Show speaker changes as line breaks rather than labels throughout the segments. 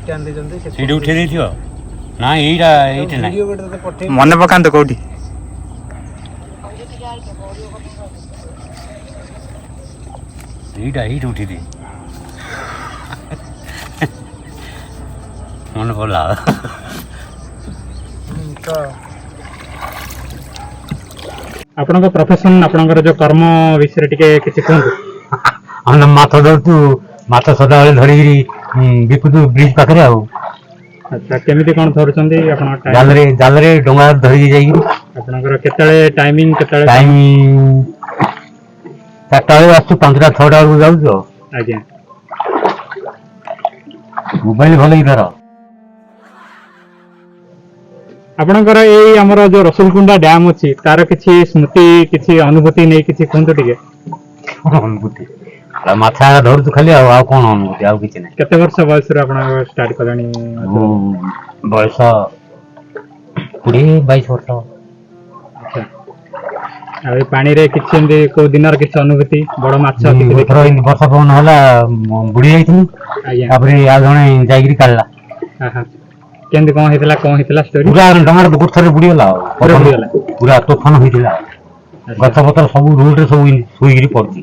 stand दे
CD उठे देथियो ना एटा एटे ना
वीडियो गोटे पठे
मन पकांत कोठी
एटा एट उठी दे मन बोला
तो
आपन प्रोफेशन आपन जो कर्म विषय टिके किछि कहू
हम माथ धरतु माथ सदा धरी बिकुतु ब्रिज पाखरे आउ
अच्छा केमिति कोन धरचंदी आपन
जाल रे डोंगा धरी जाई
आपनकर केतळे टाइमिंग केतळे
टाइम 4टा बजे आसु 5टा 6टा बजे जाउ जो
आज्ञा
मोबाइल भले धर
आपनकर एई हमर जो रसुलकुंडा डैम अछि तार किछि स्मृति किछि अनुभूति नै किछि कोन टिके
अनुभूति माथा धरतु खाली आ कोन अनुभूति आ किछि नै
केते वर्ष बयस रे आपन स्टार्ट करनी
बयस 20-22 वर्ष
अच्छा आ पानी रे किछि एंदी को दिनर किछि अनुभूति बड़ माछ किछि
देखरो इन वर्ष कोन होला बुडी जाइथिन
आज्ञा
तापरे आ जणे जाईगिरी काढला
हां केंदी कोन हेतला स्टोरी
पूरा डंगार गुट थरे बुडी गेला पूरा तूफान होइतिला गछ पत्र सब रोड रे सब सोईगिरी पड़ती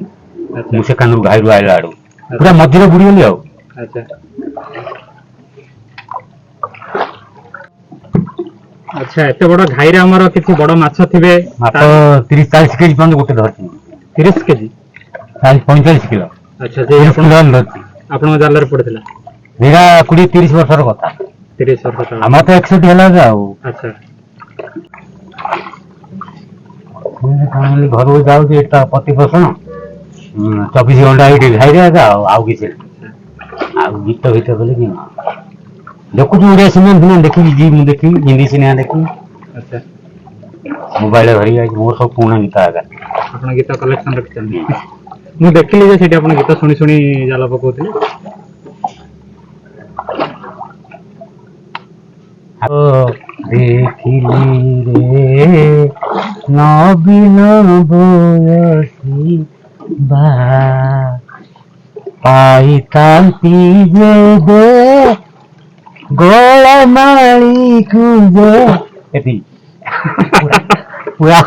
अच्छा
मुसे कानूर घाइरु आइला आडू पूरा मध्य बुडी गेली आउ
अच्छा अच्छा एते बड़ घाइरे हमर किछि बड़ माछ थिबे
मात्र 30-40 केजी पंद गोटे धरती
30 केजी
45 किलो
अच्छा जे
अपन धरती
आपन जाल रे पड़थिला
मेरा 20-30 वर्षर कथा
30 वर्ष
हम तो 61 होला जाऊ
अच्छा
मैं घर जाऊ जे एटा पति पोषण 24 घंटा एठी घाइरे जाऊ आउ किछि आउ गीत गीत बोले कि देखु जो उड़े सिनेमा फिल्म देखि जी मु देखि हिंदी सिनेमा देखि
अच्छा
मोबाइल धरि आई मोर सब पूर्ण गीत आगा
आपन गीत कलेक्शन रखछन मु देखली जे सेठी आपन गीत सुनी सुनी जाला पकोथिले
देखिली रे नबीन बयसी बा आई तांती जे दे गोला माली कुजे एती पूरा